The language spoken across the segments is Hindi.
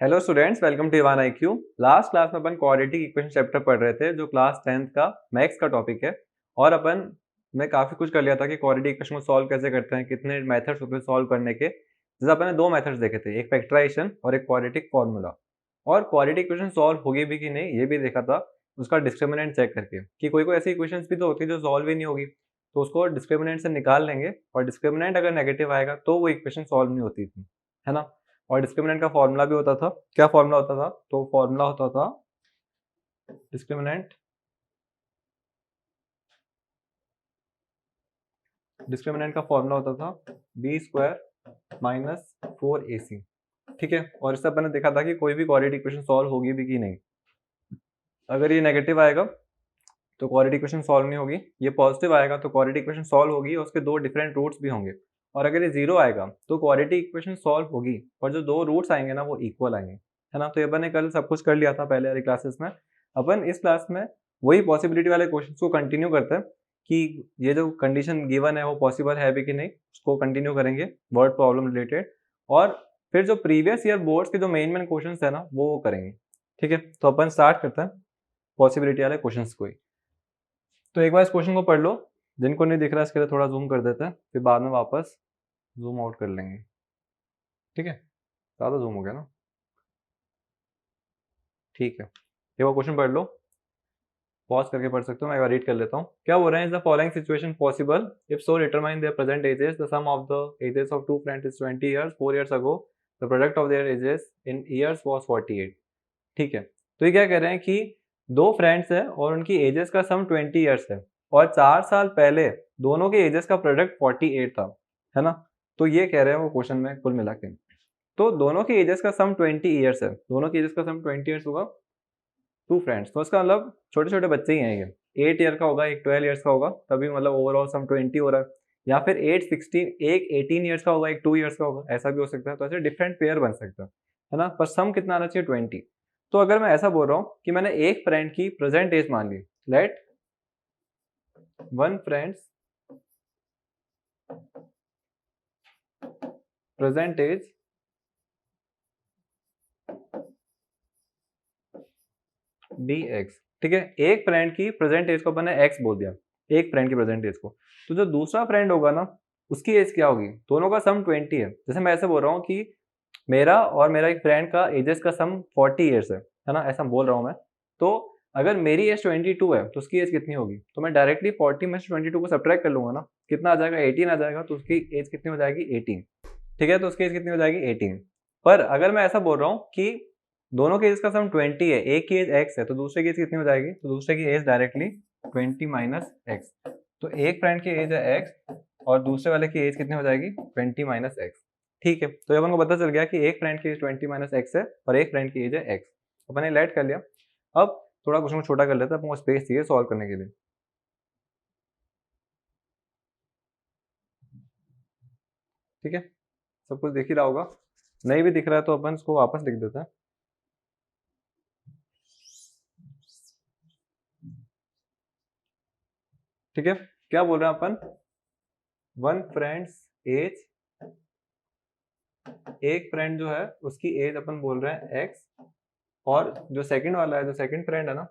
Hello students, welcome to Evan IQ। Last class में अपन क्वाड्रेटिक इक्वेशन चैप्टर पढ़ रहे थे जो क्लास 10th का मैथ्स का टॉपिक है। और अपन मैं काफ़ी कुछ कर लिया था कि क्वाड्रेटिक इक्वेशन को सॉल्व कैसे करते हैं, कितने मेथड्स होते हैं सॉल्व करने के। जैसे अपन ने दो मेथड्स देखे थे, एक फैक्टराइजेशन और एक क्वाड्रेटिक फॉर्मूला। और क्वाड्रेटिक इक्वेशन सॉल्व होगी भी कि नहीं ये भी देखा था उसका डिस्क्रिमिनेंट चेक करके, कि कोई कोई ऐसी इक्वेशन भी तो होती है जो सॉल्व ही नहीं होगी, तो उसको डिस्क्रिमिनेंट से निकाल लेंगे और डिस्क्रिमिनेंट अगर नेगेटिव आएगा तो वो इक्वेशन सॉल्व नहीं होती थी, है ना। और डिस्क्रिमिनेंट का फॉर्मूला भी होता था। क्या फॉर्मूला होता था? तो फॉर्मूला होता था डिस्क्रिमिनेंट डिस्क्रिमिनेंट का फॉर्मूला होता था b² माइनस 4ac। ठीक है। और इससे अपन ने देखा था कि कोई भी क्वाड्रेटिक इक्वेशन सॉल्व होगी भी कि नहीं। अगर ये नेगेटिव आएगा तो क्वाड्रेटिक इक्वेशन सॉल्व नहीं होगी, ये पॉजिटिव आएगा तो क्वाड्रेटिक इक्वेशन सॉल्व होगी और उसके दो डिफरेंट रूट्स भी होंगे। और अगर ये जीरो आएगा तो क्वाड्रेटिक इक्वेशन सॉल्व होगी और जो दो रूट्स आएंगे ना वो इक्वल आएंगे, है ना। तो ये अपन ने कल सब कुछ कर लिया था पहले वाली क्लासेस में। अपन इस क्लास में वही पॉसिबिलिटी वाले क्वेश्चन को कंटिन्यू करते हैं कि ये जो कंडीशन गिवन है वो पॉसिबल है भी कि नहीं, उसको कंटिन्यू करेंगे वर्ड प्रॉब्लम रिलेटेड। और फिर जो प्रीवियस ईयर बोर्ड्स के जो मेन क्वेश्चन है ना वो करेंगे। ठीक है, तो अपन स्टार्ट करते हैं पॉसिबिलिटी वाले क्वेश्चन को ही। तो एक बार इस क्वेश्चन को पढ़ लो, जिनको नहीं दिख रहा इसके लिए थोड़ा जूम कर देते हैं, फिर बाद में वापस जूम आउट कर लेंगे। ठीक है, ज़्यादा जूम हो गया ना। ठीक है, एक बार क्वेश्चन पढ़ लो, पॉज करके पढ़ सकते हो, मैं एक बार रीड कर लेता हूँ। क्या बोल रहे हैं? Is the following situation possible if so determine their present ages, the sum of the ages of two friends is 20 years, 4 years ago the product of their ages in years was 48। ठीक है, तो ये क्या कह रहे हैं कि दो फ्रेंड्स हैं और उनकी एजेस का सम 20 ईयर्स है और 4 साल पहले दोनों के एजेस का प्रोडक्ट 48 था, है ना। तो ये कह रहे हैं वो क्वेश्चन में कुल मिला के। तो दोनों के एजेस का सम 20 ईयर्स है, दोनों के एजेस का सम 20 ईयर्स होगा, टू फ्रेंड्स, तो इसका मतलब छोटे छोटे बच्चे ही हैं ये। 8 ईयर का होगा, एक 12 ईयर्स का होगा, तभी मतलब ओवरऑल सम 20 हो रहा है। या फिर 8 16, एक 18 ईयर्स का होगा, एक 2 ईयर्स का होगा, ऐसा भी हो सकता है। तो ऐसे डिफरेंट पेयर बन सकता है ना, पर सम कितना आना चाहिए? 20। तो अगर मैं ऐसा बोल रहा हूँ कि मैंने एक फ्रेंड की प्रेजेंट एज मान ली, let one friends present age be x. ठीक है, एक फ्रेंड की प्रेजेंट एज को मैंने एक्स बोल दिया, एक फ्रेंड की प्रेजेंट एज को। तो जो दूसरा फ्रेंड होगा ना उसकी एज क्या होगी? दोनों का सम 20 है। जैसे मैं ऐसे बोल रहा हूँ कि मेरा और मेरा एक फ्रेंड का एजेस का सम 40 ईयर्स है ना, ऐसा बोल रहा हूँ मैं। तो अगर मेरी एज 22 है तो उसकी एज कितनी होगी? तो मैं डायरेक्टली 40 में से 22 को सब्ट्रैक्ट कर लूंगा ना, कितना आ जाएगा? 18 आ जाएगा। तो उसकी एज कितनी हो जाएगी? 18। ठीक है, तो उसकी एज कितनी हो जाएगी? 18। पर अगर मैं ऐसा बोल रहा हूँ कि दोनों के एज का सम 20 है, एक की एज एक्स है, तो दूसरे की एज कितनी हो जाएगी? तो दूसरे की एज डायरेक्टली 20 माइनस एक्स। तो एक फ्रेंड की एज है एक्स और दूसरे वाले की एज कितनी हो जाएगी? 20 माइनस एक्स। ठीक है, तो अपन को पता चल गया कि एक फ्रेंड की एज 20 माइनस एक्स है और एक फ्रेंड की एज है एक्स। अपन ने लेट कर लिया। अब थोड़ा क्वेश्चन को छोटा कर लेते हैं, अपन को स्पेस चाहिए सॉल्व करने के लिए। ठीक है, सब कुछ दिख ही रहा होगा, नहीं भी दिख रहा है तो अपन इसको वापस लिख देते हैं। ठीक है, क्या बोल रहे हैं अपन? वन फ्रेंड्स एज, एक फ्रेंड जो है उसकी एज अपन बोल रहे हैं एक्स, और जो सेकंड वाला है, जो सेकंड फ्रेंड है ना,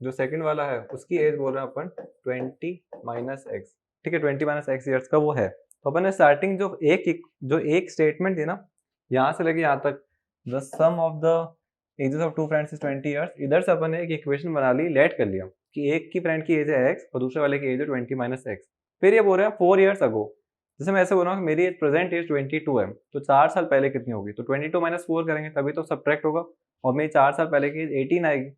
जो सेकंड वाला है उसकी एज बोल रहे हैं अपन 20 माइनस एक्स। ठीक है, 20 माइनस एक्स ईयर्स का वो है। तो अपन ने स्टार्टिंग जो एक स्टेटमेंट थी ना, यहाँ से लेके यहाँ तक, the sum of the ages of two friends is 20 years, इधर से अपन ने एक इक्वेशन बना ली, लेट कर लिया कि एक की फ्रेंड की एज है एक्स और दूसरे वाले की एज है 20 माइनस एक्स। फिर ये बोल रहे हैं 4 ईयर्स अगो। जैसे मैं ऐसे बोल रहा हूँ मेरी एज प्रेजेंट एज 22 है, तो 4 साल पहले कितनी होगी? तो 22 माइनस 4 करेंगे तभी तो सब्ट्रैक्ट होगा, और मेरी 4 साल पहले की एज 18 आएगी।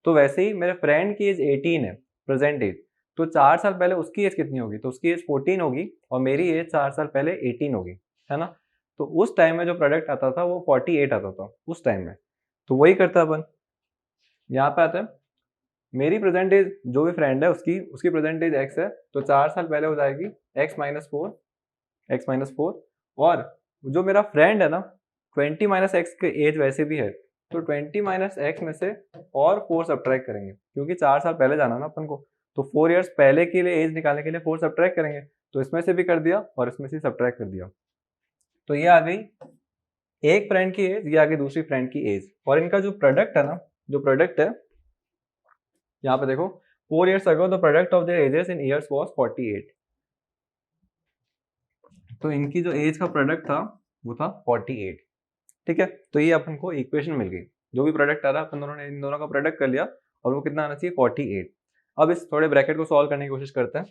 तो वैसे ही मेरे फ्रेंड की एज 18 है, प्रेजेंट एज, तो 4 साल पहले उसकी एज कितनी होगी? तो उसकी एज 14 होगी और मेरी एज 4 साल पहले 18 होगी, है ना। तो उस टाइम में जो प्रोडक्ट आता था वो 48 आता था उस टाइम में। तो वही करता अपन, यहाँ पे आता है मेरी प्रेजेंट एज, जो भी फ्रेंड है उसकी उसकी प्रेजेंट एज एक्स है, तो 4 साल पहले हो जाएगी एक्स माइनस फोर। और जो मेरा फ्रेंड है ना, 20 माइनस एक्स की एज वैसे भी है, तो 20 माइनस एक्स में से और 4 सब्ट्रैक्ट करेंगे, क्योंकि 4 साल पहले जाना ना अपन को। तो 4 ईयर्स पहले के लिए एज निकालने के लिए 4 सब्ट्रैक्ट करेंगे, तो इसमें से भी कर दिया और इसमें से सब्ट्रैक्ट कर दिया। तो ये आ गई एक फ्रेंड की एज, ये आगे दूसरी फ्रेंड की एज, और इनका जो प्रोडक्ट है ना, जो प्रोडक्ट है यहाँ पे देखो 4 years ago the product of their ages in years was 48। तो इनकी जो एज का प्रोडक्ट था वो था 48। ठीक है, तो ये अपन को इक्वेशन मिल गई। जो भी प्रोडक्ट आ रहा है अपन दोनों ने इन दोनों का प्रोडक्ट कर लिया, और वो कितना आना चाहिए 48। अब इस थोड़े ब्रैकेट को सॉल्व करने की कोशिश करते हैं।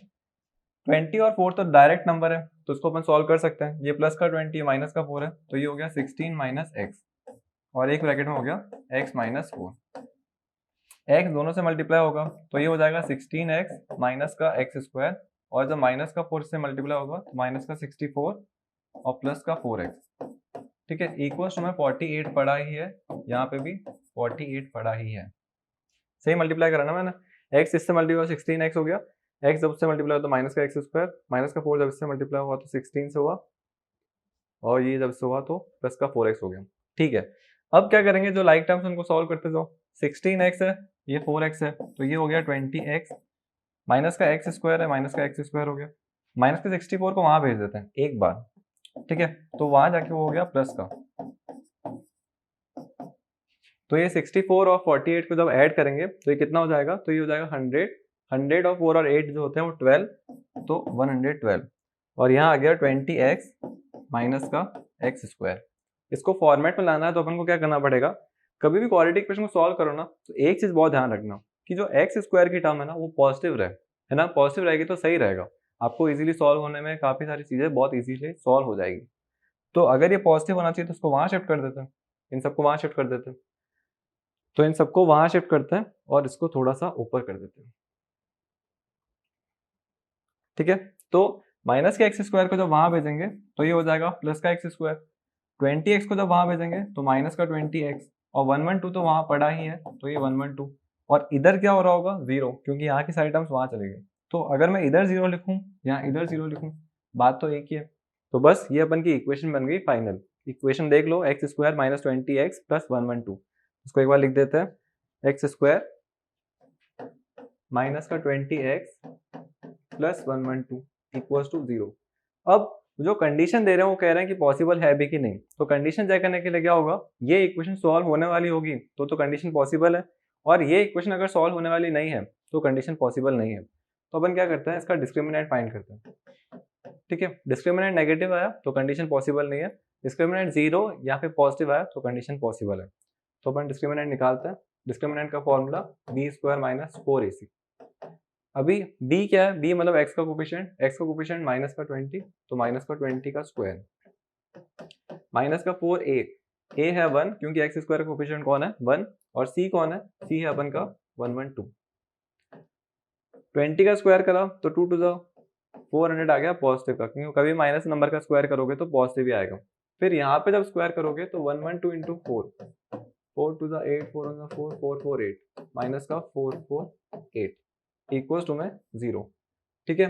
20 और 4 तो डायरेक्ट नंबर है, तो इसको अपन सॉल्व कर सकते हैं। ये प्लस का 20 माइनस का 4 है, तो ये हो गया 16 माइनस एक्स, और एक ब्रैकेट में हो गया x माइनस 4। x दोनों से मल्टीप्लाई होगा तो ये हो जाएगा 16x माइनस का एक्स स्क्वायर, और जब माइनस का 4 से मल्टीप्लाई होगा तो माइनस का 64 और प्लस का 4x। ठीक है, इक्वल्स टू में 48 पढ़ा ही है, यहाँ पे भी 48 पढ़ा ही है। सही मल्टीप्लाई करा ना मैंने, x इससे मल्टीप्लाई 16x हो गया, x जब से मल्टीप्लाई हुआ तो माइनस का एक्स स्क्वायर, माइनस का 4 जब इससे मल्टीप्लाई हुआ तो 16 से हुआ, और ये जब से हुआ तो प्लस का 4x हो गया। ठीक है, अब क्या करेंगे, जो लाइक टर्म्स उनको सॉल्व करते जाओ। 16x है, ये 4x है, तो ये हो गया 20x, माइनस का एक्स स्क्वायर है, माइनस का एक्स स्क्वायर हो गया, माइनस का 64 को वहां भेज देते हैं एक बार। ठीक है, तो वहां जाके वो हो गया प्लस का, तो ये 64 और 48 को जब ऐड करेंगे तो ये कितना हो जाएगा, तो ये हो जाएगा 100। 100 और 4 और 8 जो होते हैं वो 12, तो 112, और यहाँ आ गया 20x माइनस का एक्स स्क्वायर। इसको फॉर्मेट में लाना है तो अपन को क्या करना पड़ेगा, कभी भी क्वाड्रेटिक इक्वेशन को सॉल्व करो ना, तो एक चीज बहुत ध्यान रखना कि जो एक्स स्क्वायर की टर्म है ना वो पॉजिटिव रहे, है ना, पॉजिटिव रहेगी तो सही रहेगा, आपको इजीली सॉल्व होने में काफी सारी चीजें बहुत इजीली सॉल्व हो जाएगी। तो अगर ये पॉजिटिव होना चाहिए तो इसको वहां शिफ्ट कर देते हैं, इन सबको वहां शिफ्ट कर देते हैं, तो इन सबको वहां शिफ्ट करते हैं और इसको थोड़ा सा ऊपर कर देते हैं। ठीक है, तो माइनस के एक्स स्क्वायर को जब वहां भेजेंगे तो ये हो जाएगा प्लस का एक्स स्क्वायर, 20x को जब वहां भेजेंगे तो माइनस का 20x, और 112 तो वहां पड़ा ही है, तो ये 112, और इधर क्या हो रहा होगा 0, क्योंकि यहाँ की सारी टर्म्स वहां चले गए। तो अगर मैं इधर 0 लिखूं या इधर 0 लिखूं, बात तो एक ही है। तो बस ये अपन की इक्वेशन बन गई फाइनल। इक्वेशन देख लो, x square minus 20x plus 112, इसको एक बार लिख देते हैं, एक्स स्क्वायर माइनस का 20x प्लस 112 इक्वल्स टू 0। अब जो कंडीशन दे रहे हैं वो कह रहे हैं कि पॉसिबल है भी कि नहीं, तो कंडीशन चेक करने के लिए क्या होगा, ये इक्वेशन सॉल्व होने वाली होगी तो कंडीशन पॉसिबल है, और ये इक्वेशन अगर सॉल्व होने वाली नहीं है तो कंडीशन पॉसिबल नहीं है। तो अपन क्या करते हैं, इसका डिस्क्रिमिनेंट फाइंड करते हैं। ठीक है, डिस्क्रिमिनेंट नेगेटिव आया तो कंडीशन पॉसिबल नहीं है, डिस्क्रिमिनेंट 0 या फिर पॉजिटिव आया तो कंडीशन पॉसिबल है। तो अपन डिस्क्रिमिनेंट निकालते हैं। डिस्क्रिमिनेंट का formula B square minus 4ac। अभी b क्या है, b मतलब x का कोफिशिएंट, x का कोफिशिएंट माइनस का 20, तो माइनस का 20 का स्क्वायर, माइनस का 4a, a है 1 क्योंकि x स्क्वायर का कोफिशिएंट कौन है 1, और c कौन है, c है अपन का 112। 20 का स्क्वायर करा तो 2 टू द 400 आ गया पॉजिटिव का, क्योंकि कभी माइनस नंबर का स्क्वायर करोगे तो पॉजिटिव ही आएगा। फिर यहाँ पे जब स्क्वायर करोगे तो 112 into 4 to the 8, 4 the 4, 4 4 8, minus का 4 4 8 इक्वल्स टू में 0। ठीक है,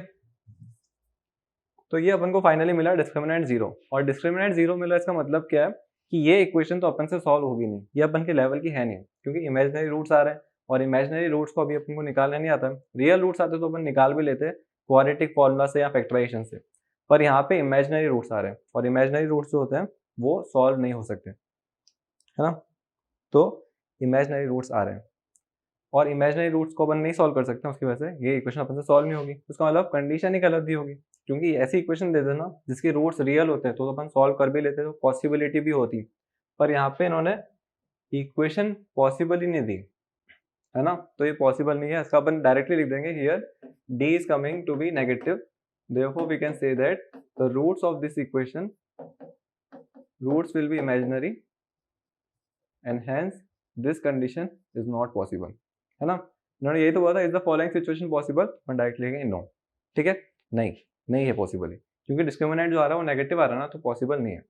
तो ये अपन को फाइनली मिला डिस्क्रिमिनेंट 0, और डिस्क्रिमिनेंट 0 मिला, इसका मतलब क्या है कि ये इक्वेशन तो अपन से सॉल्व होगी नहीं, ये अपन के लेवल की है नहीं, क्योंकि इमेजिनरी रूट्स आ रहे हैं, और इमेजिनरी रूट्स को अभी अपन को निकालना नहीं आता। रियल रूट्स आते तो अपन निकाल भी लेते क्वाड्रेटिक फॉर्मूला से या फैक्टराइजेशन से, पर यहाँ पे इमेजिनरी रूट्स आ रहे हैं, और इमेजिनरी रूट्स जो होते हैं वो सॉल्व नहीं हो सकते, है ना। तो इमेजिनरी रूट्स आ रहे हैं, और इमेजिनरी रूट्स को अपन नहीं सॉल्व कर सकते, उसकी वजह से ये इक्वेशन अपन से सॉल्व नहीं होगी। उसका मतलब कंडीशन ही गलत दी होगी, क्योंकि ऐसी इक्वेशन दे देना जिसके रूट्स रियल होते हैं तो अपन सॉल्व कर भी लेते, तो पॉसिबिलिटी भी होती, पर यहाँ पे इन्होंने इक्वेशन पॉसिबल ही नहीं दी, है ना, तो ये पॉसिबल नहीं है। इसका अपन डायरेक्टली लिख देंगे, here d is coming to be negative, therefore we can say that the roots of this equation, roots will be imaginary and hence this condition is not possible, है ना। इन्होंने यही तो बोला था, is the following situation possible, upon direct लिखेंगे नो। ठीक है, नहीं है पॉसिबल, क्योंकि डिस्क्रिमिनेंट जो आ रहा है वो नेगेटिव आ रहा है ना, तो पॉसिबल नहीं है।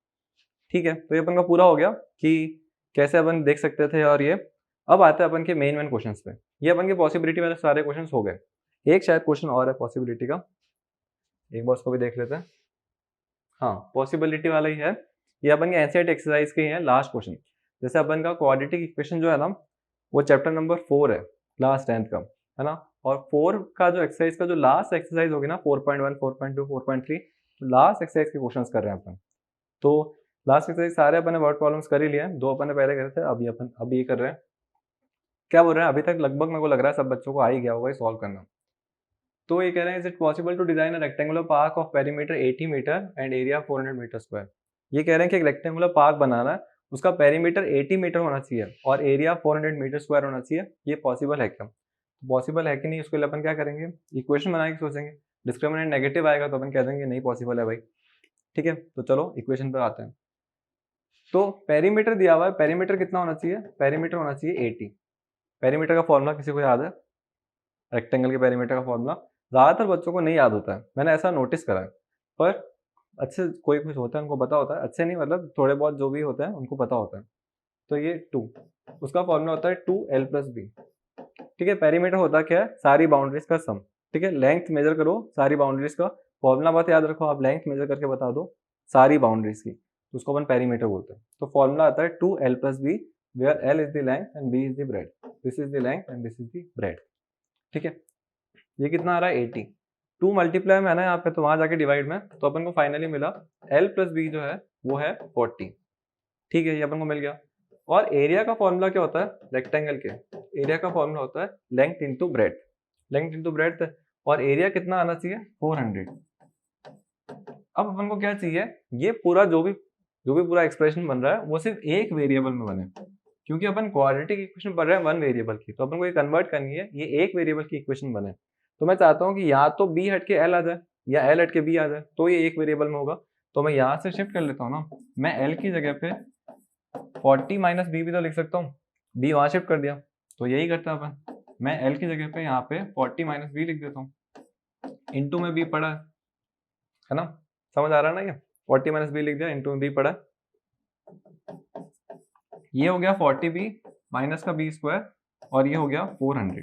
ठीक है, तो ये अपन का पूरा हो गया कि कैसे अपन देख सकते थे, और ये अब आते हैं अपन के मेन क्वेश्चंस पे। ये अपन के पॉसिबिलिटी वाले सारे क्वेश्चंस हो गए, एक शायद क्वेश्चन और है पॉसिबिलिटी का, एक बार उसको भी देख लेते हैं। हाँ, पॉसिबिलिटी वाला ही है, ये अपन के एनसीईआरटी एक्सरसाइज के ही है लास्ट क्वेश्चन। जैसे अपन का क्वाड्रेटिक इक्वेशन जो है ना वो चैप्टर नंबर 4 है क्लास 10th का, है ना, और 4 का जो एक्सरसाइज का जो लास्ट एक्सरसाइज होगी ना 4.1, 4.2, 4.3, तो लास्ट एक्सरसाइज के क्वेश्चंस कर रहे हैं अपन। तो लास्ट एक्सरसाइज सारे अपने वर्ड प्रॉब्लम्स कर ही लिए हैं, 2 अपन ने पहले करे थे, अभी ये कर रहे हैं। क्या बोल रहे हैं, अभी तक लगभग मेरे को लग रहा है सब बच्चों को आ ही गया होगा ये सॉल्व करना। तो ये कह रहे हैं, is it possible to design a rectangular park of perimeter 80 metre and area 400 metre square. ये कह रहे हैं कि एक रेक्टेंगुलर पार्क बनाना है, उसका पेरीमीटर 80 मीटर होना चाहिए और एरिया 400 मीटर स्क्वायर होना चाहिए। ये पॉसिबल है क्या? पॉसिबल है कि नहीं, उसके लिए अपन क्या करेंगे, इक्वेशन बना के सोचेंगे। डिस्क्रिमिनेंट नेगेटिव आएगा तो अपन कह देंगे नहीं पॉसिबल है भाई। ठीक है, तो चलो इक्वेशन पे आते हैं। तो पेरीमीटर दिया हुआ है, पेरीमीटर कितना होना चाहिए, पेरीमीटर होना चाहिए 80। पेरीमीटर का फॉर्मूला किसी को याद है? रेक्टेंगल के पेरीमीटर का फॉर्मूला ज़्यादातर बच्चों को नहीं याद होता है, मैंने ऐसा नोटिस करा है। पर अच्छे कोई कुछ होता है उनको पता होता है, अच्छे नहीं मतलब थोड़े बहुत जो भी होते हैं उनको पता होता है। तो ये 2, उसका फॉर्मूला होता है 2l+b। ठीक है, पेरीमीटर होता क्या है, सारी बाउंड्रीज का सम। ठीक है, लेंथ मेजर करो सारी बाउंड्रीज का, फॉर्मूला बात याद रखो, आप लेंथ मेजर करके बता दो सारी बाउंड्रीज की, तो उसको अपन पेरीमीटर बोलते हैं। तो फॉर्मूला आता है 2l+b where l is the length and b is the breadth. This is the length and this is the breadth. ठीक है, ये कितना आ रहा है 80। 2 मल्टीप्लाई में है ना यहाँ पे, तो वहां जाके डिवाइड में, तो अपन को फाइनली मिला l+b जो है वो है 40। ठीक है, ये अपन को मिल गया। और एरिया का फॉर्मूला क्या होता है, रेक्टेंगल के एरिया का फॉर्मूला होता है length into breadth, length into breadth. और एरिया कितना आना चाहिए, 400। अब अपन को क्या चाहिए, ये पूरा जो भी पूरा एक्सप्रेशन बन रहा है वो सिर्फ एक वेरिएबल में बने, क्योंकि अपन क्वाड्रेटिक इक्वेशन पढ़ रहे हैं 1 वेरिएबल की, तो अपन को ये कन्वर्ट करनी है, ये एक वेरिएबल की इक्वेशन बने। तो मैं चाहता हूँ कि या तो b हट के l आ जाए या l हट के b आ जाए, तो ये एक वेरिएबल में होगा। तो मैं यहाँ से शिफ्ट कर लेता हूँ ना, मैं l की जगह पे 40 माइनस b भी तो लिख सकता हूँ, b वहां शिफ्ट कर दिया, तो यही करता है अपन, मैं l की जगह पे यहाँ पे 40 माइनस b लिख देता हूँ, इंटू में b पड़ा है ना, समझ आ रहा है ना, ये 40 माइनस b लिख दिया, इंटू में b पड़ा, ये हो गया 40b माइनस का b स्क्वायर और ये हो गया 400।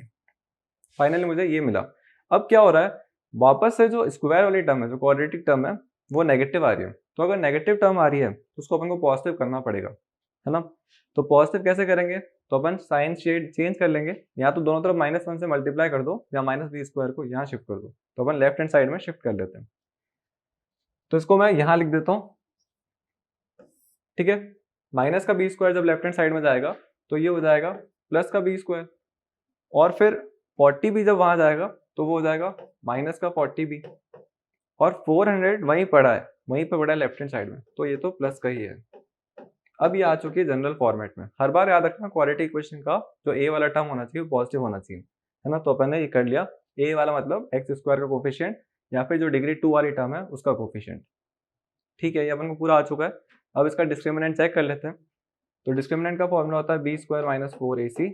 फाइनली मुझे ये मिला। अब क्या हो रहा है, वापस से जो स्क्वायर वाली टर्म है, जो क्वाड्रेटिक टर्म है, वो नेगेटिव आ रही है। तो अगर नेगेटिव टर्म आ रही है तो उसको अपन को पॉजिटिव करना पड़ेगा, है ना। तो पॉजिटिव कैसे करेंगे, तो अपन साइन शेड चेंज कर लेंगे, या तो दोनों तरफ -1 से मल्टीप्लाई कर दो या -b स्क्वायर को यहाँ शिफ्ट कर दो, तो अपन लेफ्ट हैंड साइड में शिफ्ट कर लेते हैं। तो इसको मैं यहाँ लिख देता हूँ। ठीक है, माइनस का b स्क्वायर जब लेफ्ट हैंड साइड में जाएगा तो ये हो जाएगा प्लस का b स्क्वायर, और फिर 40b जब वहां जाएगा तो वो हो जाएगा माइनस का 40b, और 400 वहीं पड़ा है, वहीं पे पड़ा है लेफ्ट हैंड साइड में, तो ये तो प्लस का ही है। अब ये आ चुकी है जनरल फॉर्मेट में। हर बार याद रखना क्वाड्रेटिक इक्वेशन का जो a वाला टर्म होना चाहिए पॉजिटिव होना चाहिए, है ना। तो अपन ने ये कर लिया, a वाला मतलब x स्क्वायर का कोफिशिएंट या फिर जो डिग्री 2 वाली टर्म है उसका कोफिशिएंट। ठीक है, ये अपन को पूरा आ चुका है। अब इसका डिस्क्रिमिनेंट चेक कर लेते हैं। तो डिस्क्रिमिनेंट का फॉर्मूला होता है b square minus 4ac।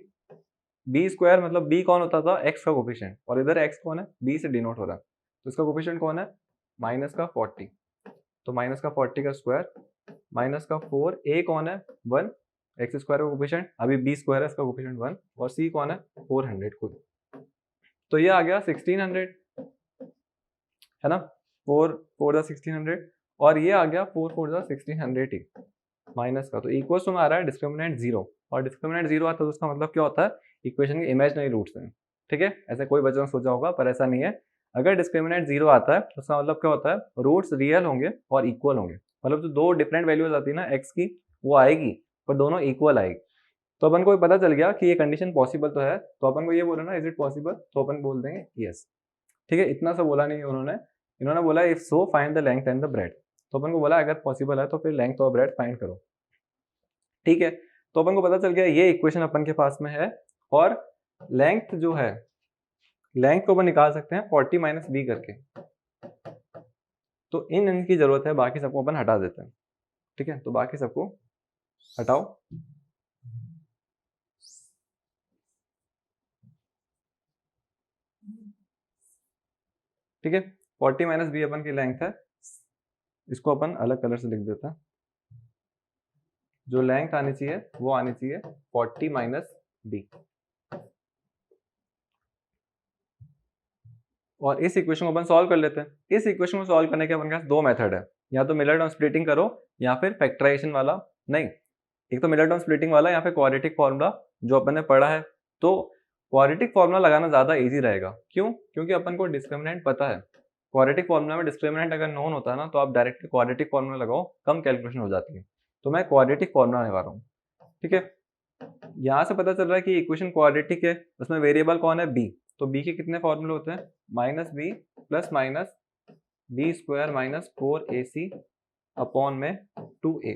b square मतलब b कौन होता था, x का कोफिशिएंट, और इधर x कौन है, b से डिनोट हो रहा है, तो इसका कोफिशिएंट कौन है, माइनस का 40, तो माइनस का 40 का स्क्वायर माइनस का 4, a कौन है 1, x स्क्वायर का कोफिशिएंट, अभी b स्क्वायर है इसका कोफिशिएंट 1, और c कौन है 400 खुद। तो ये आ गया 1600, है ना, 4 4 1600, और ये आ गया 4 4 1600 ही माइनस का, तो इक्वल टू में आ रहा है डिस्क्रिमिनेंट 0, और डिस्क्रिमिनेंट 0 आता है तो उसका मतलब क्या होता है, इक्वेशन के इमेजिनरी रूट्स हैं। ठीक है, ऐसे कोई बच्चों ने सोचा होगा पर ऐसा नहीं है। अगर डिस्क्रिमिनेंट 0 आता है तो उसका मतलब क्या होता है, रूट्स रियल होंगे और इक्वल होंगे, मतलब जो दो डिफरेंट वैल्यूज आती है ना x की, वो आएगी पर दोनों इक्वल आएगी। तो अपन को पता चल गया कि ये कंडीशन पॉसिबल तो है, तो अपन को ये बोला ना इज इट पॉसिबल, तो अपन बोल देंगे यस। ठीक है, इतना सा बोला नहीं उन्होंने, इन्होंने बोला if so find the length and the breadth. तो अपन को बोला अगर पॉसिबल है तो फिर लेंथ और ब्रेड्थ फाइंड करो। ठीक है, तो अपन को पता चल गया ये इक्वेशन अपन के पास में है, और लेंथ जो है, लेंथ को अपन निकाल सकते हैं 40 माइनस b करके, तो इन इनकी जरूरत है, बाकी सबको अपन हटा देते हैं। ठीक है, तो बाकी सबको हटाओ। ठीक है, 40 माइनस b अपन की लेंथ है, इसको अपन अलग कलर से लिख देते हैं। जो लेंथ आनी चाहिए वो आनी चाहिए 40 माइनस b, और इस इक्वेशन को अपन सॉल्व कर लेते हैं। इस इक्वेशन को सॉल्व करने के अपन के पास दो मेथड है, या तो मिलर टर्म स्प्लिटिंग करो या फिर फैक्टराइजेशन वाला, नहीं, एक तो मिलर टर्म स्प्लिटिंग वाला या फिर क्वाड्रेटिक फॉर्मूला जो अपन ने पढ़ा है। तो क्वाड्रेटिक फॉर्मूला लगाना ज्यादा इजी रहेगा, क्यों, क्योंकि अपन को डिस्क्रिमिनेंट पता है। क्वाड्रेटिक फॉर्मूला में डिस्क्रिमिनेंट अगर नोन होता है ना, तो आप डायरेक्टली क्वाड्रेटिक फॉर्मूला लगाओ, कम कैलकुलेशन हो जाती है। तो मैं क्वाड्रेटिक फॉर्मूला लगा रहा हूँ। ठीक है, यहाँ से पता चल रहा है कि इक्वेशन क्वाड्रेटिक है, उसमें वेरिएबल कौन है, बी। तो बी के कितने फॉर्मूले होते हैं, minus b plus minus b square minus 4ac upon में 2a।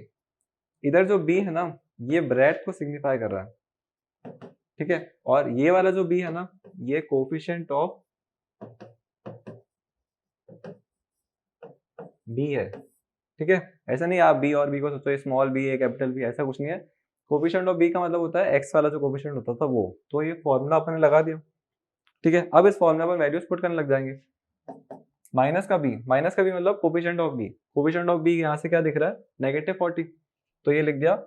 इधर जो b है ना, ये ब्रेथ को सिग्निफाई कर रहा है। ठीक है, और ये वाला जो b है ना, ये कोफिशिएंट ऑफ b है। ठीक है, ऐसा नहीं आप b और b को सोचो स्मॉल b है कैपिटल b, ऐसा कुछ नहीं है। कोफिशिएंट ऑफ b का मतलब होता है x वाला जो कोफिशिएंट होता था वो। तो ये फॉर्मूला अपने लगा दिया। ठीक है, अब इस फॉर्मूला पर वैल्यूज पुट करने लग जाएंगे। माइनस का b मतलब coefficient of b। Coefficient of b यहाँ से क्या दिख रहा है, -40। तो ये लिख दिया,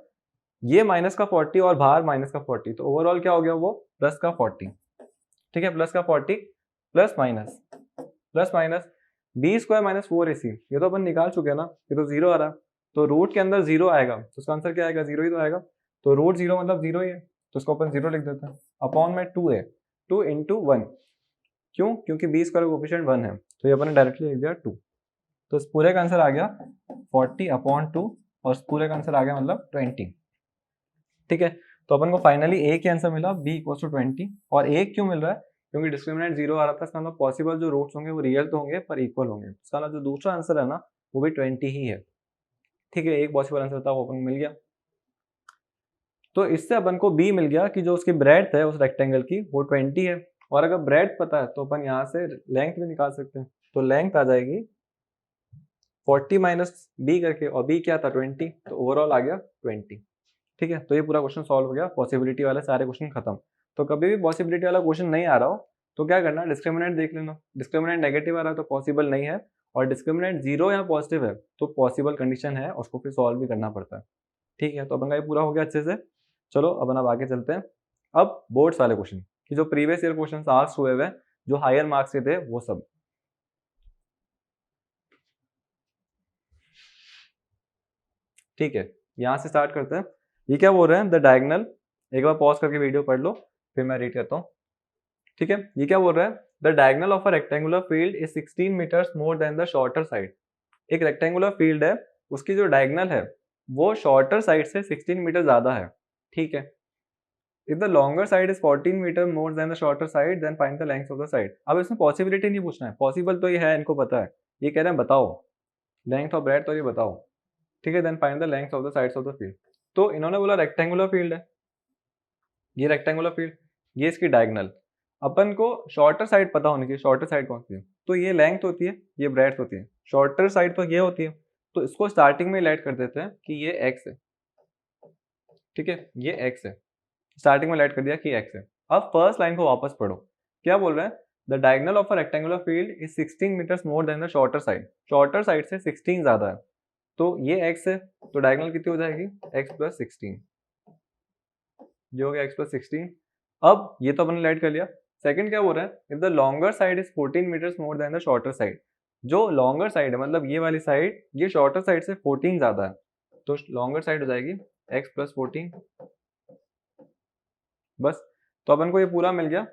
ये माइनस का 40 और बाहर माइनस का 40, तो ओवरऑल क्या हो गया वो प्लस का 40। ठीक है, प्लस का 40 plus minus b square minus 4ac, ये तो अपन निकाल चुके हैं ना, ये तो जीरो आ रहा है। तो रूट के अंदर जीरो आएगा तो उसका आंसर क्या आएगा, जीरो ही तो आएगा। तो रूट जीरो मतलब जीरो ही है, तो उसको अपन जीरो लिख देते हैं। अपॉन में 2a, 2 इंटू 1, क्यों, क्योंकि बी स्क्वायर कोफिशिएंट 1 है, तो ये अपन डायरेक्टली लिख दिया 2। तो इस पूरे का आंसर आ गया 40/2 और इस पूरे का आंसर आ गया मतलब 20। ठीक है, तो अपन को फाइनली ए की आंसर मिला b इक्वल टू 20। और ए क्यों मिल रहा है, क्योंकि डिस्क्रिमिनेंट जीरो आ रहा था, इसका मतलब पॉसिबल जो रूट्स होंगे वो रियल तो होंगे पर इक्वल होंगे। इसका मतलब जो दूसरा आंसर है ना, वो भी 20 ही है। ठीक है, एक पॉसिबल आंसर था वो अपन को मिल गया। तो इससे अपन को b मिल गया कि जो उसकी ब्रेड्थ है उस रेक्टेंगल की वो 20 है। और अगर ब्रेड्थ पता है तो अपन यहाँ से लेंथ भी निकाल सकते हैं। तो लेंथ आ जाएगी 40 माइनस बी करके, और b क्या था 20, तो ओवरऑल आ गया 20। ठीक है, तो ये पूरा क्वेश्चन सॉल्व हो गया, पॉसिबिलिटी वाले सारे क्वेश्चन खत्म। तो कभी भी पॉसिबिलिटी वाला क्वेश्चन नहीं आ रहा हो तो क्या करना, डिस्क्रिमिनेंट देख लेना। डिस्क्रिमिनेंट नेगेटिव आ रहा है तो पॉसिबल नहीं है, और डिस्क्रिमिनेंट जीरो या पॉजिटिव है तो पॉसिबल कंडीशन है, उसको फिर सॉल्व भी करना पड़ता है। ठीक है, तो अपन का ये पूरा हो गया अच्छे से। चलो अब आगे चलते हैं। अब बोर्ड्स वाले क्वेश्चन कि जो प्रीवियस ईयर क्वेश्चन आस्क हुए हुए जो हायर मार्क्स के थे वो सब। ठीक है, यहाँ से स्टार्ट करते हैं। ये क्या बोल रहे हैं, द डायगोनल, एक बार पॉज करके वीडियो पढ़ लो फिर मैं रीड करता हूँ। ठीक है, ये क्या बोल रहा है, the diagonal of a rectangular field is 16 metres more than the shorter side. एक रेक्टेंगुलर फील्ड है, उसकी जो डायगोनल है वो शॉर्टर साइड से 16 मीटर ज्यादा है। ठीक है, if the longer side is 14 metre more than the shorter side then find the length of the side. अब इसमें पॉसिबिलिटी नहीं पूछना है, पॉसिबल तो ये है, इनको पता है। ये कह रहे हैं बताओ लेंथ ऑफ ब्रेड्थ, तो ये बताओ। ठीक है, then find the length of the sides of the field. तो इन्होंने बोला रेक्टेंगुलर फील्ड है, ये रेक्टेंगुलर फील्ड, ये इसकी डायगोनल। अपन को शॉर्टर साइड पता होनी चाहिए, शॉर्टर साइड कौन सी है, तो ये लेंथ होती है, ये ब्रेड्थ होती है। शॉर्टर साइड तो ये होती है, तो इसको स्टार्टिंग में लेट कर देते हैं कि ये x है। ठीक है, ये x है, स्टार्टिंग में लेट कर दिया कि x है। अब फर्स्ट लाइन को वापस पढ़ो, क्या बोल रहा है, the diagonal of a rectangular field is 16 metres more than the shorter side. Shorter side से 16 ज्यादा है, तो ये x है, तो डायगोनल कितनी हो जाएगी, x प्लस 16। ये हो गया x प्लस 16। अब ये तो अपने लेट कर लिया। सेकंड क्या बोल रहा है, if the longer side is 14 metres more than the shorter side. जो लॉन्गर साइड है मतलब ये वाली साइड, ये शॉर्टर साइड से 14 ज्यादा है, तो लॉन्गर साइड हो जाएगी x प्लस 14। बस, तो अपन को ये पूरा मिल गया।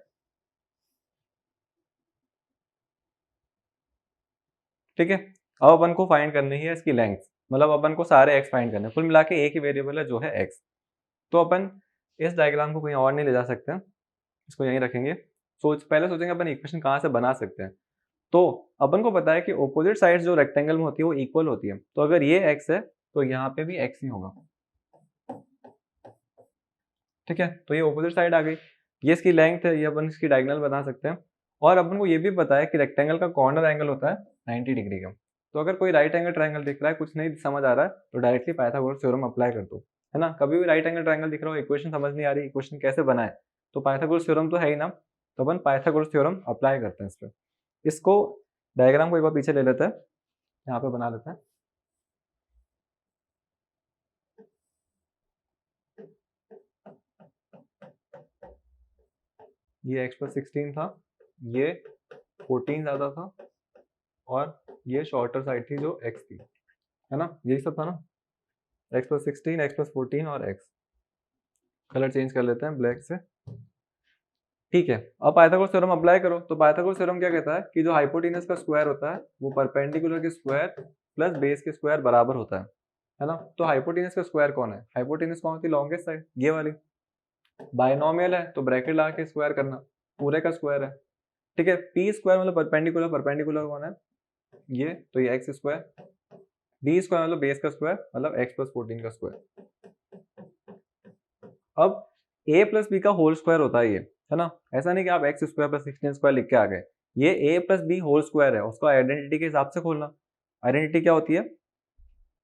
ठीक है, अब अपन को फाइंड करनी है इसकी लेंथ, मतलब अपन को सारे x फाइंड करने, कुल मिला के एक ही वेरिएबल है जो है x। तो अपन इस डायग्राम को कहीं और नहीं ले जा सकते, इसको यहीं रखेंगे। पहले सोचेंगे अपन इक्वेशन कहाँ से बना सकते हैं। तो अपन को पता है कि ऑपोजिट साइड जो रेक्टेंगल में होती है वो इक्वल होती है, तो अगर ये x है तो यहाँ पे भी x ही होगा। ठीक है, तो ये ऑपोजिट साइड आ गई, ये इसकी लेंथ है, ये अपन इसकी डायगोनल बना सकते हैं। और अपन को ये भी पता है कि रेक्टेंगल का कॉर्नर एंगल होता है 90 डिग्री का। तो अगर कोई राइट एंगल ट्रायंगल दिख रहा है, कुछ नहीं समझ आ रहा है, तो डायरेक्टली पाइथागोरस थ्योरम अप्लाई कर दो, है ना। कभी भी राइट एंगल ट्रायंगल दिख रहा हो, इक्वेशन समझ नहीं आ रही, इक्वेशन कैसे बनाए, तो पाइथागोरस थ्योरम तो है ही ना, तो अपन पाइथागोरस थ्योरम अप्लाई करते हैं इस पर। इसको डायग्राम को एक बार पीछे ले लेते हैं, यहाँ पे बना लेते हैं। ये x प्लस 16 था, ये 14 ज्यादा था, और ये शॉर्टर साइड थी जो x थी, है ना, यही सब था ना, x प्लस 16, x प्लस 14 और x। कलर चेंज कर लेते हैं ब्लैक से। ठीक है, अब पाइथागोरस थ्योरम अप्लाई करो। तो पाइथागोरस थ्योरम क्या कहता है कि जो हाइपोटेनस का स्क्वायर होता है वो परपेंडिकुलर के स्क्वायर प्लस बेस के स्क्वायर बराबर होता है। है ना। तो हाइपोटेनस का स्क्वायर कौन है, हाइपोटेनस कौन होती है, लॉन्गेस्ट साइड, ये वाली। बायनोमियल है तो ब्रैकेट लगा के स्क्वायर करना, पूरे का स्क्वायर है, ठीक है। पी स्क्वायर मतलब परपेंडिकुलर, परपेंडिकुलर कौन है, ये, तो ये एक्स स्क्वायर। बी स्क्वायर मतलब बेस का स्क्वायर, मतलब एक्स प्लस 14 का स्क्वायर। अब ए प्लस बी का होल स्क्वायर होता है ये, है ना। ऐसा नहीं कि आप एक्स स्क्वायर प्लस 16 स्क्वायर लिख के आ गए, ये a plus B whole square है, उसको आइडेंटिटी के हिसाब से खोलना। आइडेंटिटी क्या होती है,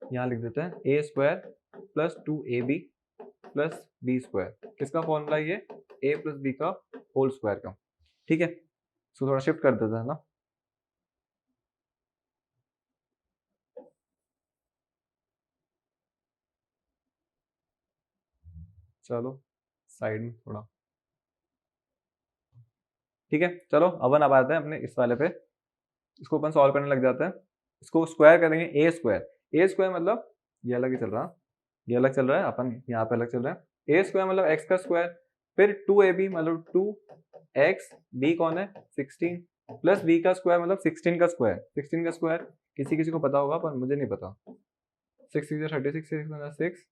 यहाँ लिख देते हैं, a square plus 2ab plus b square, किसका फॉर्मूला ये, ए प्लस बी का होल स्क्वायर का, ठीक है। इसको थोड़ा शिफ्ट कर देते हैं ना, चलो साइड में थोड़ा, ठीक है। चलो अपन अब आते हैं अपने इस वाले पे, इसको अपन सॉल्व करने लग जाते हैं। इसको स्क्वायर करेंगे, ए स्क्वायर, ए स्क्वायर मतलब ये अलग ही चल रहा, ये अलग चल रहा है, अपन यहाँ पे अलग चल रहा है। ए स्क्वायर मतलब एक्स का स्क्वायर, फिर 2ab मतलब 2x, बी कौन है 16, प्लस बी का स्क्वायर मतलब 16 का स्क्वायर, 16 का स्क्वायर किसी किसी को पता होगा पर मुझे नहीं पता, 6 6 36 6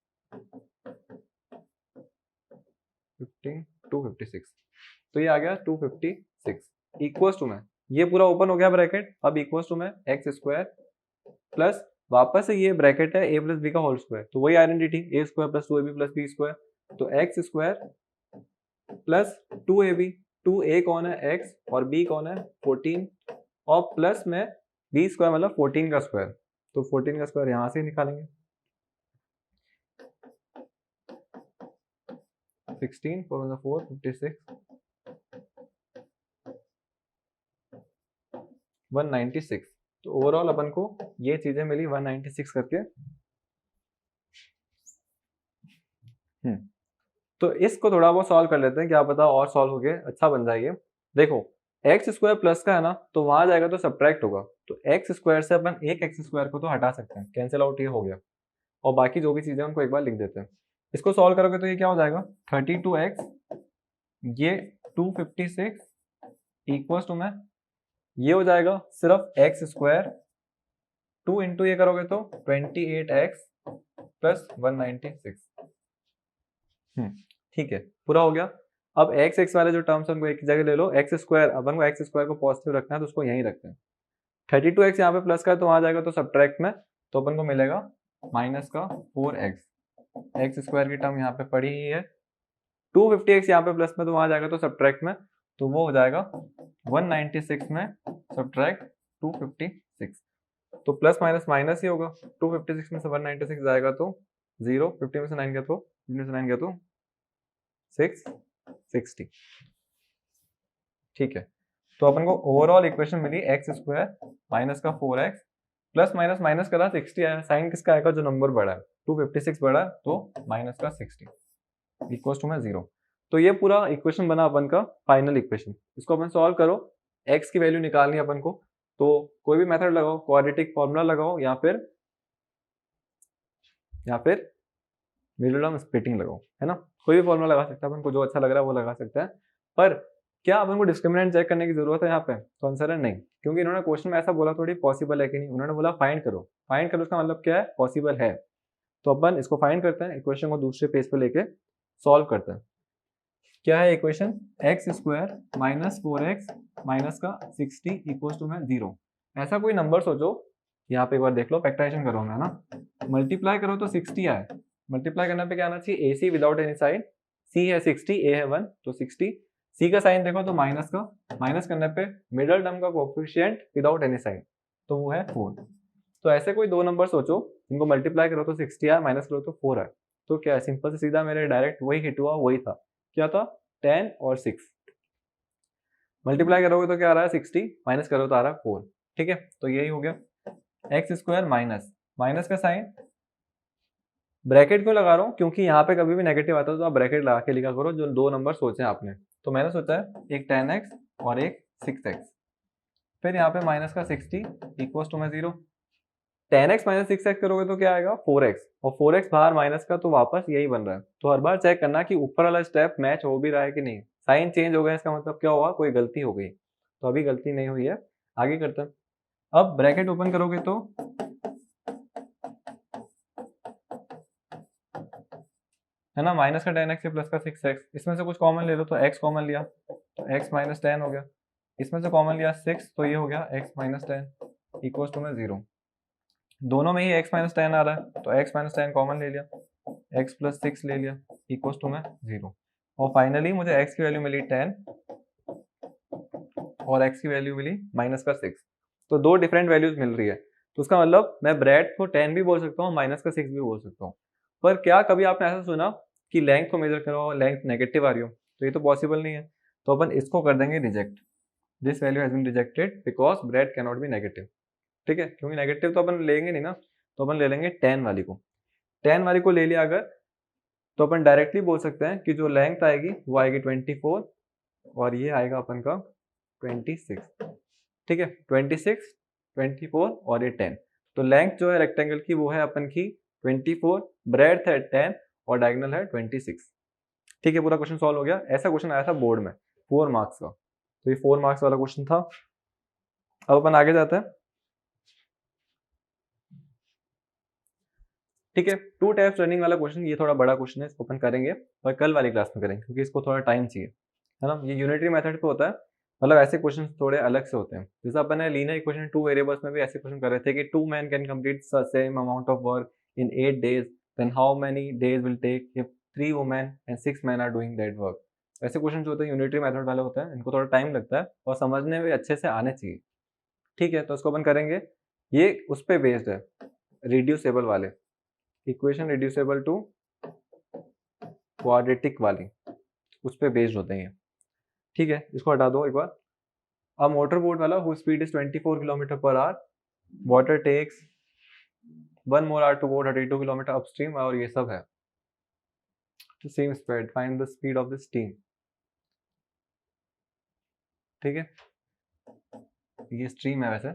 15 256, तो ये आ गया 256 इक्वल्स टू में, ये पूरा ओपन हो गया ब्रैकेट, अब इक्वल्स टू में एक्स स्क्वायर प्लस वापस से ये ब्रैकेट है ए प्लस बी का होल स्क्वायर, तो वही identity, a square plus 2ab plus b square, तो x square plus 2ab, 2a कौन है x और b कौन है 14, और प्लस में b स्क्वायर मतलब 14 का स्क्वायर, तो 14 का स्क्वायर यहां से निकालेंगे, 16 4 4 56 196, तो ओवरऑल अपन को ये चीजें मिली 196 करके। तो इसको थोड़ा बहुत सॉल्व कर लेते हैं, क्या पता और सॉल्व हो गया अच्छा बन जाए ये। देखो एक्स स्क्वायर प्लस का है ना, तो वहां जाएगा तो सब्ट्रैक्ट होगा, तो एक्स स्क्वायर से अपन एक एक्स स्क्वायर को तो हटा सकते हैं, कैंसिल आउट ये हो गया, और बाकी जो भी चीजें उनको एक बार लिख देते हैं। इसको सॉल्व करोगे तो ये क्या हो जाएगा 32x, ये 256 इक्वल्स टू में ये हो जाएगा सिर्फ एक्स स्क्वायर, 2 इंटू ये करोगे तो 28x प्लस 196, ठीक है पूरा हो गया। अब एक्स एक्स वाले जो टर्म्स उनको एक जगह ले लो, एक्स स्क्वायर, अपन को एक्स स्क्वायर को पॉजिटिव रखना है तो उसको यहीं रखते हैं, 32x यहाँ पे प्लस का है तो वहां जाएगा तो सब्ट्रैक्ट में, तो अपन को मिलेगा माइनस का 4x, एक्स स्क्वायर की टर्म यहाँ पे पड़ी ही है, 250x यहाँ पे प्लस में तो वहां जाएगा तो सब्ट्रैक्ट में, तो वो हो जाएगा 196 में सब्ट्रैक्ट 256, तो प्लस माइनस माइनस ही होगा, 256 में से 196 जाएगा तो 0, 50 में से 9 गया तो 50 में से 9 गया तो 660, ठीक है। तो अपन को ओवरऑल इक्वेशन मिली एक्स स्क्वायर माइनस का 4x प्लस माइनस माइनस करा 60 आया, साइन किसका आएगा जो नंबर बड़ा है, 256 बड़ा है तो माइनस का 60 इक्वल टू में 0, तो ये पूरा इक्वेशन बना अपन का फाइनल इक्वेशन। इसको अपन सॉल्व करो, x की वैल्यू निकालनी है अपन को, तो कोई भी मेथड लगाओ, क्वाड्रेटिक फॉर्मूला लगाओ या फिर मिडिल टर्म स्प्लिटिंग लगाओ, है ना, कोई भी फॉर्मूला लगा सकता है, अपन को जो अच्छा लग रहा है वो लगा सकता है। पर क्या अपन को डिस्क्रिमिनेंट चेक करने की जरूरत है यहाँ पे, तो आंसर है नहीं, क्योंकि इन्होंने क्वेश्चन में ऐसा बोला थोड़ी पॉसिबल है कि नहीं, उन्होंने बोला फाइंड करो, फाइंड करो उसका मतलब क्या है, पॉसिबल है। तो अपन इसको फाइंड करते हैं, इक्वेशन को दूसरे पेज पे लेके सॉल्व करते हैं। क्या है equation, x square minus 4x minus का 60 इक्वल टू में 0, ऐसा कोई नंबर सोचो, यहाँ पे एक बार देख लो, फैक्टराइजेशन करो ना, मल्टीप्लाई करो तो 60 आए, मल्टीप्लाई करने पे क्या आना चाहिए, ए सी विदाउट एनी साइन, सी है 60, ए है 1 तो 60, सी का साइन देखो तो माइनस का, माइनस करने पे मिडल टर्म का कोएफिशिएंट विदाउट एनी साइन, तो वो है 4, तो ऐसे कोई दो नंबर सोचो जिनको मल्टीप्लाई करो तो 60 आए, माइनस करो तो 4 आए, तो क्या है, सिंपल से सीधा मेरे डायरेक्ट वही हिट हुआ, वही था, क्या था 10 और 6, मल्टीप्लाई करोगे तो क्या आ रहा है 60, माइनस करो तो आ रहा है 4, ठीक है, तो यही हो गया एक्स स्क्वायर माइनस, माइनस का साइन, ब्रैकेट क्यों लगा रहा हूँ, क्योंकि यहाँ पे कभी भी नेगेटिव आता है तो आप ब्रैकेट लगा के लिखा करो जो दो नंबर सोचे आपने, तो मैंने सोचा है एक 10x और एक 6x, फिर यहाँ पे माइनस का 60 इक्वल टू में 0, 10x माइनस 6x करोगे तो क्या आएगा 4x, और 4x बाहर माइनस का तो वापस यही बन रहा है, तो हर बार चेक करना कि ऊपर वाला स्टेप मैच हो भी रहा है कि नहीं, साइन चेंज हो गया इसका मतलब क्या हुआ, कोई गलती हो गई, तो अभी गलती नहीं हुई है, आगे करते हैं। अब ब्रैकेट ओपन करोगे तो है ना, माइनस का 10x प्लस का 6x, इसमें से कुछ कॉमन ले लो तो x कॉमन लिया तो x माइनस 10 हो गया, इसमें से कॉमन लिया 6 तो ये हो गया x माइनस 10 इक्वल्स टू में 0। दोनों में ही x माइनस 10 आ रहा है तो x माइनस 10 कॉमन ले लिया, x प्लस 6 ले लिया इक्वल्स टू में 0। और फाइनली मुझे x की वैल्यू मिली 10 और x की वैल्यू मिली माइनस का 6। तो दो डिफरेंट वैल्यूज मिल रही है, तो उसका मतलब मैं ब्रेड को 10 भी बोल सकता हूँ, माइनस का 6 भी बोल सकता हूँ। पर क्या कभी आपने ऐसा सुना कि लेंथ को मेजर करो, लेंथ नेगेटिव आ रही हो? तो ये तो पॉसिबल नहीं है, तो अपन इसको कर देंगे reject. This value has been rejected because bread can not be negative. ठीक है, क्योंकि नेगेटिव तो अपन लेंगे नहीं ना, तो अपन ले लेंगे 10 वाली को। 10 वाली को ले लिया अगर, तो अपन डायरेक्टली बोल सकते हैं कि जो लेंथ आएगी वो आएगी 24 और ये आएगा अपन का 26। ठीक है, 26, 24 और ये 10। तो लेंथ जो है रेक्टेंगल की वो है अपन की 24, ब्रेड्थ है 10 और डायगोनल है 26। ठीक है, पूरा क्वेश्चन सॉल्व हो गया। ऐसा क्वेश्चन आया था बोर्ड में 4 मार्क्स का, तो ये 4 मार्क्स वाला क्वेश्चन था। अब अपन आगे जाते हैं। ठीक है, 2 टाइप्स रनिंग वाला क्वेश्चन, ये थोड़ा बड़ा क्वेश्चन है, इसको अपन करेंगे और कल वाली क्लास में करेंगे क्योंकि इसको थोड़ा टाइम चाहिए, है ना। ये यूनिटरी मेथड पे होता है, मतलब ऐसे क्वेश्चन थोड़े अलग से होते हैं। जैसे अपन ने लीनियर इक्वेशन 2 वेरिएबल्स में भी ऐसे क्वेश्चन कर रहे थे कि 2 men can complete same amount of work in 8 days, then how many days will take if 3 women and 6 men are doing that work. ऐसे क्वेश्चन जो होते हैं यूनिटरी मेथड वाले होते हैं, इनको थोड़ा टाइम लगता है और समझने में अच्छे से आने चाहिए। ठीक है, तो इसको अपन करेंगे, ये उस पर बेस्ड है, रिड्यूसेबल वाले इक्वेशन, रिड्यूसेबल टू क्वाड्रेटिक वाली, उस पर बेस्ड होते हैं। ठीक है, इसको हटा दो एक बार। A motorboat वाला whose speed is 24 kilometre per hour, water takes 1 more hour to go 32 kilometre upstream, और ये सब है। The same speed, find the speed of the steam। ठीक है, ये स्ट्रीम है वैसे।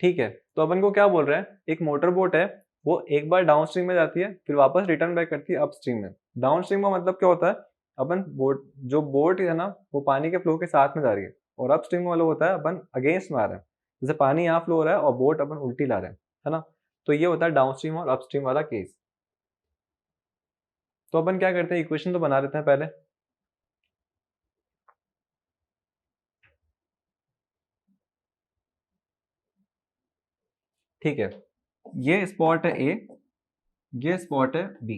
ठीक है, तो अपन को क्या बोल रहे हैं, एक मोटर बोट है, वो एक बार डाउन स्ट्रीम में जाती है फिर वापस रिटर्न बैक करती है अप स्ट्रीम में। डाउन स्ट्रीम का मतलब क्या होता है, अपन बोट, जो बोट है ना वो पानी के फ्लो के साथ में जा रही है, और अप स्ट्रीम का मतलब होता है अपन अगेंस्ट में आ रहे हैं, जैसे पानी यहाँ फ्लो हो रहा है और बोट अपन उल्टी ला रहे हैं, है ना। तो ये होता है डाउन स्ट्रीम और अप स्ट्रीम वाला केस। तो अपन क्या करते हैं, इक्वेशन तो बना देते हैं पहले। ठीक है, ये स्पॉट है ए, ये स्पॉट है बी,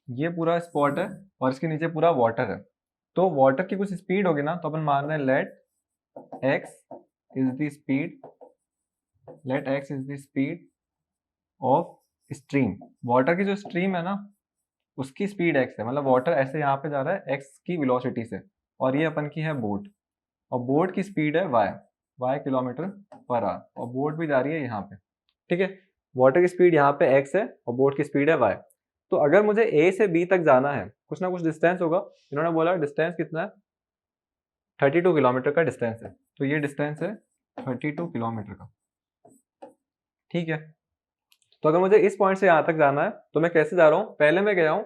ये पूरा स्पॉट है और इसके नीचे पूरा वाटर है। तो वाटर की कुछ स्पीड होगी ना, तो अपन मान रहे हैं let x is the speed, let x is the speed of stream. Water की जो स्ट्रीम है ना उसकी स्पीड एक्स है, मतलब वाटर ऐसे यहाँ पे जा रहा है एक्स की वेलोसिटी से, और ये अपन की है बोट, और बोट की स्पीड है वाई किलोमीटर पर आवर, और बोट भी जा रही है यहाँ पे। ठीक है, वाटर की स्पीड यहाँ पे एक्स है और बोट की स्पीड है वाई। तो अगर मुझे ए से बी तक जाना है, कुछ ना कुछ डिस्टेंस होगा, इन्होंने बोला डिस्टेंस कितना है, 32 किलोमीटर का डिस्टेंस है, तो ये डिस्टेंस है 32 किलोमीटर का। ठीक है, तो अगर मुझे इस पॉइंट से यहां तक जाना है तो मैं कैसे जा रहा हूं, पहले मैं गया हूं,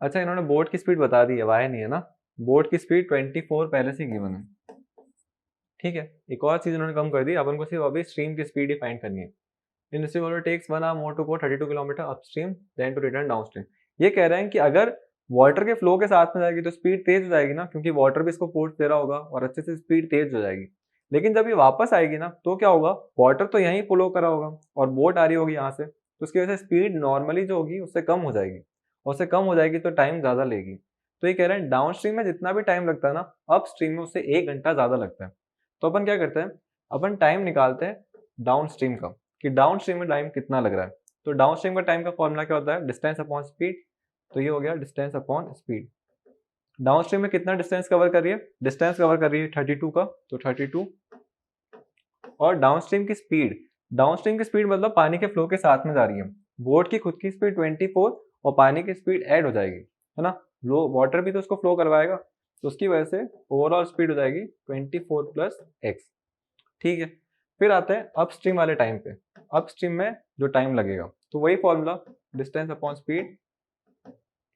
अच्छा इन्होंने बोट की स्पीड बता दी है, वाई नहीं है ना, बोट की स्पीड 24 पहले से गिवन है। ठीक है, एक और चीज इन्होंने कम कर दी, अपन को सिर्फ अभी स्ट्रीम की स्पीड ही फाइंड करनी है। In river takes 1 hour more to go 32 kilometre upstream then to return downstream. ये कह रहे हैं कि अगर वाटर के फ्लो के साथ में जाएगी तो स्पीड तेज हो जाएगी ना, क्योंकि वाटर भी इसको फोर्स दे रहा होगा और अच्छे से स्पीड तेज हो जाएगी। लेकिन जब ये वापस आएगी ना तो क्या होगा, वाटर तो यहीं फ्लो करा होगा और बोट आ रही होगी यहाँ से, तो उसकी वजह से स्पीड नॉर्मली जो होगी उससे कम हो जाएगी, और उससे कम हो जाएगी तो टाइम ज्यादा लेगी। तो ये कह रहे हैं डाउन स्ट्रीम में जितना भी टाइम लगता है ना, अप स्ट्रीम में उससे 1 घंटा ज्यादा लगता है। तो अपन क्या करते हैं, अपन टाइम निकालते हैं डाउन स्ट्रीम का, कि डाउन स्ट्रीम में टाइम कितना लग रहा है। तो डाउन स्ट्रीम का टाइम का फॉर्मूला क्या होता है, डिस्टेंस अपॉन स्पीड। तो ये हो गया distance upon speed. Down stream में कितना डिस्टेंस कवर कर रही है, डिस्टेंस कवर कर रही है 32 का, तो 32, और डाउन स्ट्रीम की स्पीड, डाउन स्ट्रीम की स्पीड मतलब पानी के फ्लो के साथ में जा रही है। बोट की खुद की स्पीड 24 और पानी की स्पीड ऐड हो जाएगी, है ना, लो वाटर भी तो उसको फ्लो करवाएगा, तो उसकी वजह से ओवरऑल स्पीड हो जाएगी 24 प्लस एक्स। ठीक है, फिर आते हैं अप स्ट्रीम वाले टाइम पे, अप स्ट्रीम में जो टाइम लगेगा, तो वही फॉर्मूला डिस्टेंस अपॉन स्पीड।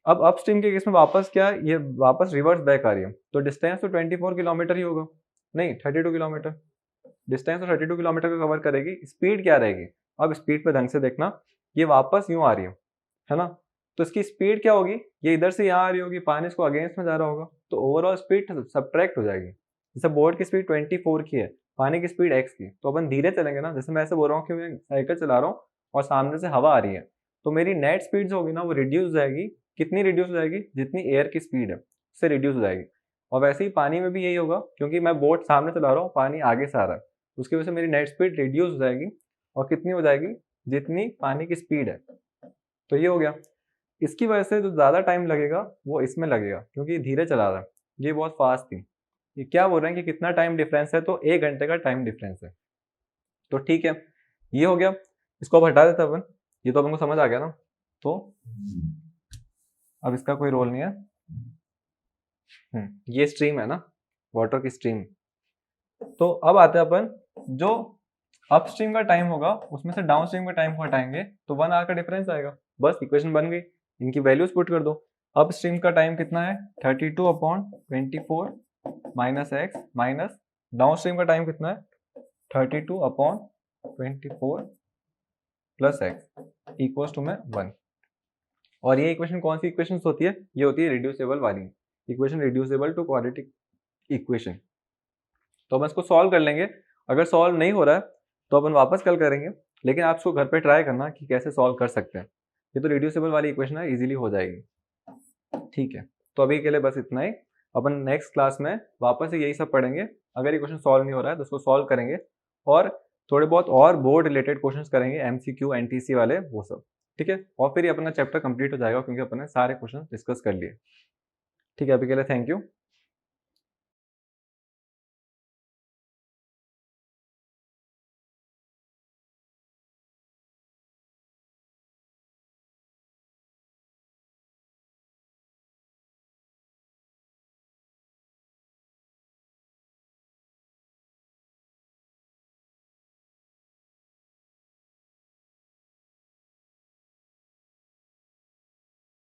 अब अप स्ट्रीम के केस में वापस क्या, ये वापस रिवर्स बैक आ रही है, तो डिस्टेंस तो 24 किलोमीटर ही होगा, नहीं 32 किलोमीटर, डिस्टेंस तो 32 किलोमीटर का कवर करेगी, स्पीड क्या रहेगी? अब स्पीड पे ढंग से देखना, ये वापस यूं आ रही है ना, तो इसकी स्पीड क्या होगी? ये इधर से यहाँ आ रही होगी, पानी इसको अगेंस्ट में जा रहा होगा, तो ओवरऑल स्पीड सब्ट्रैक्ट हो जाएगी। जैसे बोर्ड की स्पीड 24 की है, पानी की स्पीड x की, तो अपन धीरे चलेंगे ना। जैसे मैं ऐसे बोल रहा हूँ कि मैं साइकिल चला रहा हूँ और सामने से हवा आ रही है, तो मेरी नेट स्पीड जो होगी ना वो रिड्यूस हो जाएगी। कितनी रिड्यूस हो जाएगी? जितनी एयर की स्पीड है उससे रिड्यूस हो जाएगी। और वैसे ही पानी में भी यही होगा, क्योंकि मैं बोट सामने चला रहा हूँ, पानी आगे से आ रहा है, उसकी वजह से मेरी नेट स्पीड रिड्यूस हो जाएगी। और कितनी हो जाएगी? जितनी पानी की स्पीड है। तो ये हो गया। इसकी वजह से जो ज़्यादा टाइम लगेगा वो इसमें लगेगा, क्योंकि ये धीरे चला रहा है, ये बहुत फास्ट थी। ये क्या बोल रहे हैं कि कितना टाइम डिफरेंस है? तो 1 घंटे का टाइम डिफरेंस है। तो ठीक है, ये हो गया, इसको अब हटा देते अपन। ये तो अपन को समझ आ गया ना, तो अब इसका कोई रोल नहीं है। ये स्ट्रीम है ना, वाटर की स्ट्रीम। तो अब आते हैं अपन, जो अपस्ट्रीम का टाइम होगा उसमें से डाउनस्ट्रीम का टाइम को हटाएंगे तो 1 आवर का डिफरेंस आएगा। बस इक्वेशन बन गई, इनकी वैल्यूज पुट कर दो। अपस्ट्रीम का टाइम कितना है? 32/24 माइनस एक्स, माइनस डाउनस्ट्रीम का टाइम कितना है? 32/24 प्लस एक्स इक्वल्स टू में 1। और ये इक्वेशन कौन सी इक्वेशन होती है? ये होती है रिड्यूसेबल वाली equation, reducible to quadratic equation. तो अपन इसको सॉल्व कर लेंगे। अगर सॉल्व नहीं हो रहा है तो अपन वापस कल करेंगे, लेकिन आप इसको घर पे ट्राई करना कि कैसे सॉल्व कर सकते हैं। ये तो रिड्यूसेबल वाली इक्वेशन है, इजीली हो जाएगी। ठीक है, तो अभी के लिए बस इतना ही। अपन नेक्स्ट क्लास में वापस से यही सब पढ़ेंगे। अगर ये क्वेश्चन सॉल्व नहीं हो रहा है तो उसको सॉल्व करेंगे, और थोड़े बहुत और बोर्ड रिलेटेड क्वेश्चंस करेंगे, MCQ NTC वाले, वो सब। ठीक है, और फिर ये अपना चैप्टर कंप्लीट हो जाएगा, क्योंकि अपन ने सारे क्वेश्चन डिस्कस कर लिए। ठीक है, अभी के लिए थैंक यू।